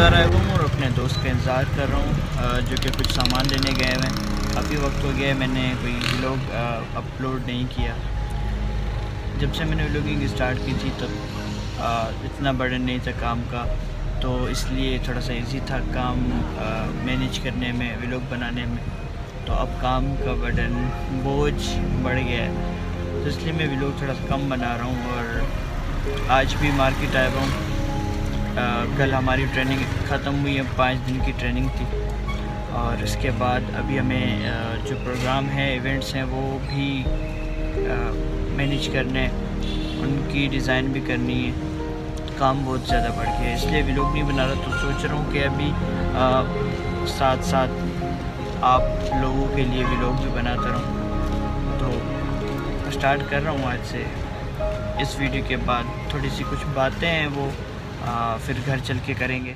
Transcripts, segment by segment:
बाज़ार आया हुआ हूँ और अपने दोस्त का इंतज़ार कर रहा हूँ जो कि कुछ सामान लेने गए हुए हैं। काफ़ी वक्त हो गया है मैंने कोई व्लॉग अपलोड नहीं किया। जब से मैंने व्लॉगिंग स्टार्ट की थी तब इतना बर्डन नहीं था काम का, तो इसलिए थोड़ा सा इजी था काम मैनेज करने में, व्लॉग बनाने में। तो अब काम का बर्डन बोझ बढ़ गया है, तो इसलिए मैं व्लॉग थोड़ा सा कम बना रहा हूँ। और आज भी मार्केट आया हुआ हूँ। कल हमारी ट्रेनिंग ख़त्म हुई है, 5 दिन की ट्रेनिंग थी और इसके बाद अभी हमें जो प्रोग्राम है, इवेंट्स हैं, वो भी मैनेज करने, उनकी डिज़ाइन भी करनी है। काम बहुत ज़्यादा बढ़ गया है, इसलिए व्लॉग नहीं बना रहा। तो सोच रहा हूँ कि अभी साथ साथ आप लोगों के लिए व्लॉग भी बनाता रहूँ। तो स्टार्ट कर रहा हूँ आज से। इस वीडियो के बाद थोड़ी सी कुछ बातें हैं वो फिर घर चल के करेंगे।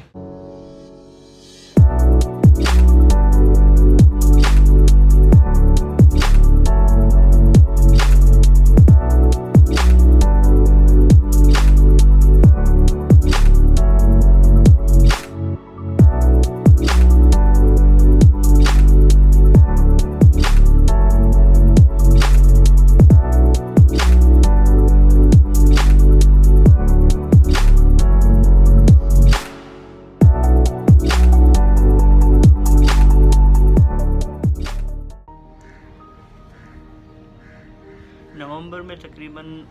नवंबर में तकरीबन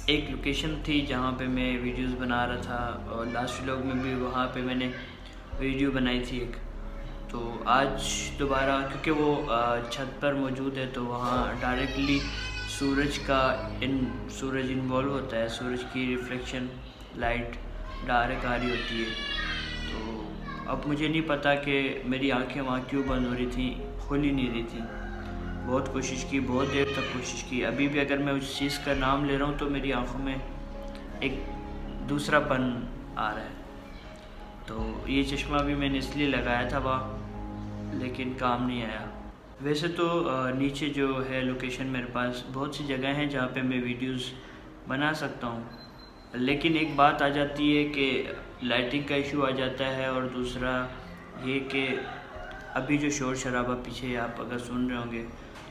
एक लोकेशन थी जहाँ पे मैं वीडियोस बना रहा था, और लास्ट व्लॉग में भी वहाँ पे मैंने वीडियो बनाई थी एक। तो आज दोबारा, क्योंकि वो छत पर मौजूद है, तो वहाँ डायरेक्टली सूरज इन्वॉल्व होता है, सूरज की रिफ्लेक्शन लाइट डायरेक्ट आ रही होती है। तो अब मुझे नहीं पता कि मेरी आंखें वहाँ क्यों बंद हो रही थी, खुल ही नहीं रही थी। बहुत कोशिश की, बहुत देर तक कोशिश की। अभी भी अगर मैं उस चीज़ का नाम ले रहा हूँ तो मेरी आंखों में एक दूसरापन आ रहा है। तो ये चश्मा भी मैंने इसलिए लगाया था वहाँ, लेकिन काम नहीं आया। वैसे तो नीचे जो है लोकेशन, मेरे पास बहुत सी जगह हैं जहाँ पे मैं वीडियोस बना सकता हूँ, लेकिन एक बात आ जाती है कि लाइटिंग का इशू आ जाता है, और दूसरा ये कि अभी जो शोर शराबा पीछे आप अगर सुन रहे होंगे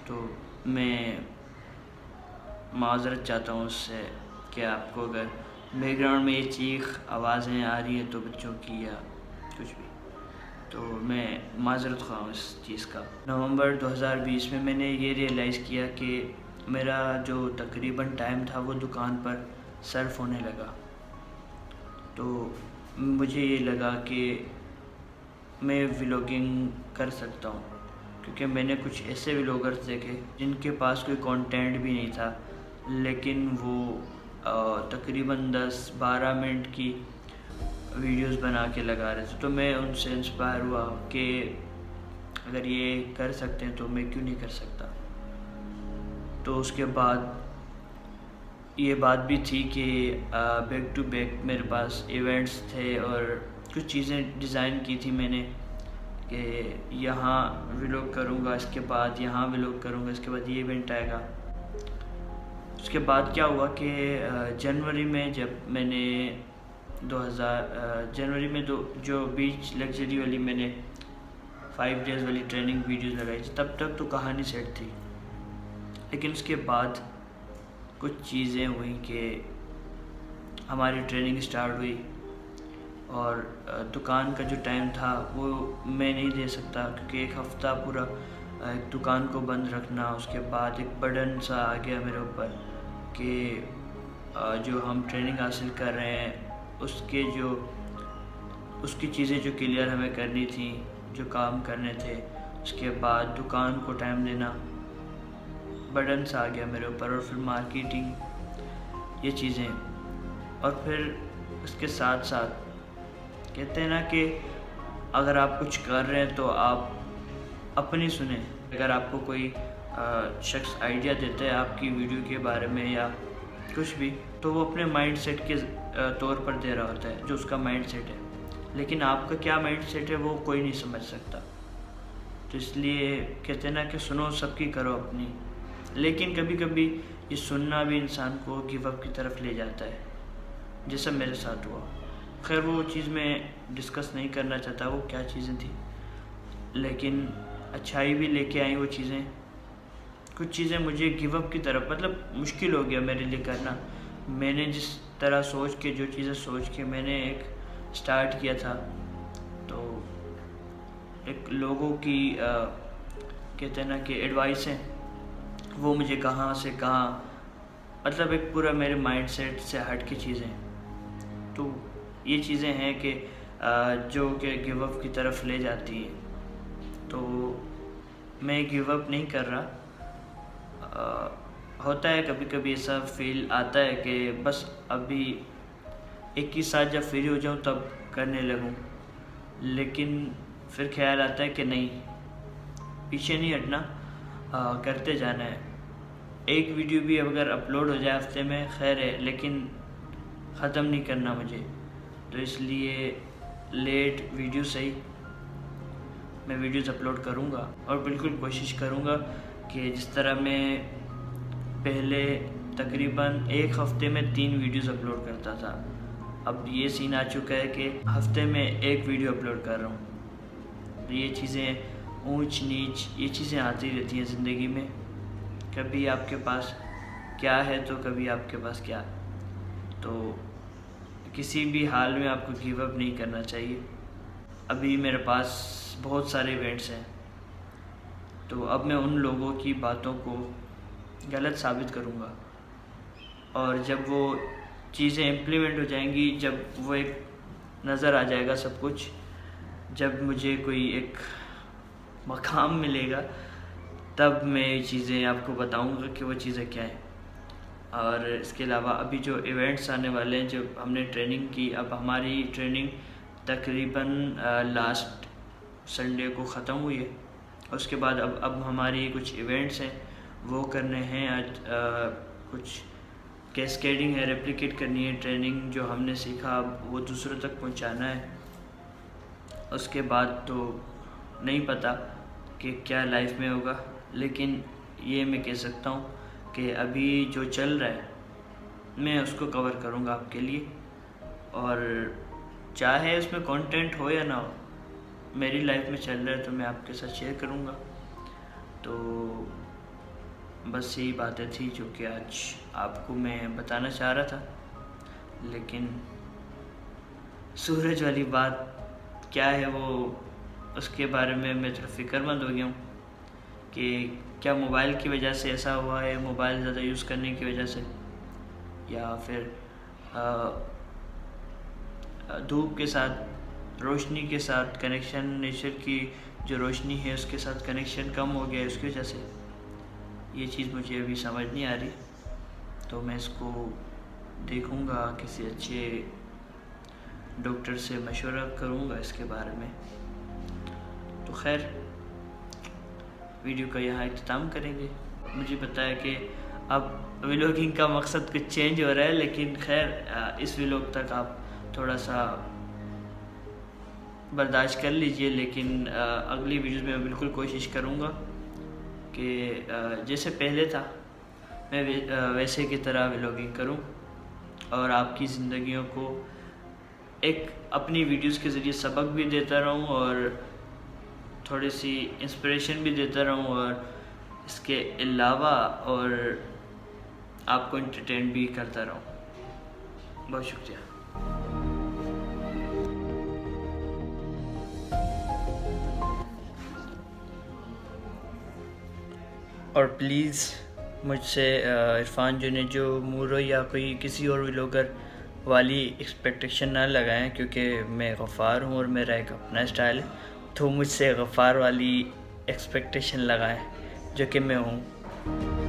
तो मैं माज़रत चाहता हूँ उससे, कि आपको अगर बैकग्राउंड में ये चीख आवाज़ें आ रही है तो बच्चों की या कुछ भी, तो मैं माज़रत ख़्वाह हूँ इस चीज़ का। नवंबर 2020 में मैंने ये रियलाइज़ किया कि मेरा जो तकरीबन टाइम था वो दुकान पर सर्फ होने लगा। तो मुझे ये लगा कि मैं व्लॉगिंग कर सकता हूँ, क्योंकि मैंने कुछ ऐसे व्लॉगर्स देखे जिनके पास कोई कंटेंट भी नहीं था, लेकिन वो तकरीबन 10-12 मिनट की वीडियोस बना के लगा रहे थे। तो मैं उनसे इंस्पायर हुआ कि अगर ये कर सकते हैं तो मैं क्यों नहीं कर सकता। तो उसके बाद ये बात भी थी कि बैक टू बैक मेरे पास इवेंट्स थे, और कुछ चीज़ें डिज़ाइन की थी मैंने कि यहाँ व्लॉग करूँगा, इसके बाद यहाँ व्लॉग करूँगा, इसके बाद ये इवेंट आएगा। उसके बाद क्या हुआ कि जनवरी में जब मैंने जनवरी में जो बीच लग्जरी वाली मैंने 5 डेज़ वाली ट्रेनिंग वीडियोस लगाई थी, तब तक तो कहानी सेट थी। लेकिन उसके बाद कुछ चीज़ें हुई कि हमारी ट्रेनिंग स्टार्ट हुई, और दुकान का जो टाइम था वो मैं नहीं दे सकता, क्योंकि एक हफ़्ता पूरा एक दुकान को बंद रखना, उसके बाद एक बर्डन सा आ गया मेरे ऊपर कि जो हम ट्रेनिंग हासिल कर रहे हैं उसकी चीज़ें जो क्लियर हमें करनी थी, जो काम करने थे, उसके बाद दुकान को टाइम देना, बर्डन सा आ गया मेरे ऊपर। और फिर मार्केटिंग, ये चीज़ें, और फिर उसके साथ साथ कहते हैं ना कि अगर आप कुछ कर रहे हैं तो आप अपनी सुने। अगर आपको कोई शख्स आइडिया देता है आपकी वीडियो के बारे में या कुछ भी, तो वो अपने माइंड सेट के तौर पर दे रहा होता है, जो उसका माइंड सेट है, लेकिन आपका क्या माइंड सेट है वो कोई नहीं समझ सकता। तो इसलिए कहते हैं ना कि सुनो सबकी, करो अपनी। लेकिन कभी कभी ये सुनना भी इंसान को गिव अप की तरफ ले जाता है, जैसा मेरे साथ हुआ। खैर वो चीज़ मैं डिस्कस नहीं करना चाहता वो क्या चीज़ें थी, लेकिन अच्छाई भी लेके आई वो चीज़ें। कुछ चीज़ें मुझे गिव अप की तरफ, मतलब मुश्किल हो गया मेरे लिए करना। मैंने जिस तरह सोच के, जो चीज़ें सोच के मैंने एक स्टार्ट किया था, तो एक लोगों की कहते हैं ना कि एडवाइस है, वो मुझे कहाँ से कहाँ, मतलब एक पूरा मेरे माइंड सेट से हट के चीज़ें। तो ये चीज़ें हैं कि जो कि गिव अप की तरफ ले जाती हैं। तो मैं गिव अप नहीं कर रहा। होता है कभी कभी ऐसा फील आता है कि बस अभी एक ही साथ जब फ्री हो जाऊँ तब करने लगूँ, लेकिन फिर ख्याल आता है कि नहीं, पीछे नहीं हटना, करते जाना है। एक वीडियो भी अगर अपलोड हो जाए हफ्ते में खैर है, लेकिन ख़त्म नहीं करना मुझे। तो इसलिए लेट वीडियो सही, मैं वीडियोज़ अपलोड करूँगा और बिल्कुल कोशिश करूँगा कि जिस तरह मैं पहले तकरीबन एक हफ़्ते में 3 वीडियोज़ अपलोड करता था, अब ये सीन आ चुका है कि हफ्ते में एक वीडियो अपलोड कर रहा हूँ। तो ये चीज़ें ऊंच नीच, ये चीज़ें आती रहती हैं ज़िंदगी में। कभी आपके पास क्या है तो कभी आपके पास क्या। तो किसी भी हाल में आपको गिव अप नहीं करना चाहिए। अभी मेरे पास बहुत सारे इवेंट्स हैं, तो अब मैं उन लोगों की बातों को गलत साबित करूँगा, और जब वो चीज़ें इम्प्लीमेंट हो जाएंगी, जब वो एक नज़र आ जाएगा सब कुछ, जब मुझे कोई एक मकाम मिलेगा, तब मैं ये चीज़ें आपको बताऊंगा कि वो चीज़ें क्या हैं। और इसके अलावा अभी जो इवेंट्स आने वाले हैं, जो हमने ट्रेनिंग की, अब हमारी ट्रेनिंग तकरीबन लास्ट संडे को ख़त्म हुई है। उसके बाद अब हमारी कुछ इवेंट्स हैं वो करने हैं। आज कुछ कैस्केडिंग है, रेप्लिकेट करनी है, ट्रेनिंग जो हमने सीखा अब वो दूसरों तक पहुंचाना है। उसके बाद तो नहीं पता कि क्या लाइफ में होगा, लेकिन ये मैं कह सकता हूँ कि अभी जो चल रहा है मैं उसको कवर करूँगा आपके लिए, और चाहे उसमें कंटेंट हो या ना हो, मेरी लाइफ में चल रहा है तो मैं आपके साथ शेयर करूँगा। तो बस यही बातें थी जो कि आज आपको मैं बताना चाह रहा था, लेकिन सूरज वाली बात क्या है वो, उसके बारे में मैं थोड़ा फिक्रमंद हो गया हूँ कि क्या मोबाइल की वजह से ऐसा हुआ है, मोबाइल ज़्यादा यूज़ करने की वजह से, या फिर धूप के साथ, रोशनी के साथ कनेक्शन, नेचर की जो रोशनी है उसके साथ कनेक्शन कम हो गया है उसकी वजह से। ये चीज़ मुझे अभी समझ नहीं आ रही, तो मैं इसको देखूँगा, किसी अच्छे डॉक्टर से मशवरा करूँगा इसके बारे में। तो खैर वीडियो का यहाँ इख्तिताम करेंगे। मुझे पता है कि अब व्लॉगिंग का मकसद कुछ चेंज हो रहा है, लेकिन खैर इस व्लॉग तक आप थोड़ा सा बर्दाश्त कर लीजिए। लेकिन अगली वीडियोस में मैं बिल्कुल कोशिश करूँगा कि जैसे पहले था मैं वैसे की तरह व्लॉगिंग करूँ, और आपकी ज़िंदगियों को एक अपनी वीडियोस के ज़रिए सबक भी देता रहूँ और थोड़ी सी इंस्पिरेशन भी देता रहूँ, और इसके अलावा और आपको एंटरटेन भी करता रहूँ। बहुत शुक्रिया। और प्लीज़ मुझसे इरफान जो ने जो मूरो या कोई किसी और व्लॉगर वाली एक्सपेक्टेशन ना लगाएं, क्योंकि मैं गफ़ार हूँ और मेरा एक अपना स्टाइल है। तो मुझसे गफ़ार वाली एक्सपेक्टेशन लगाएं जो कि मैं हूँ।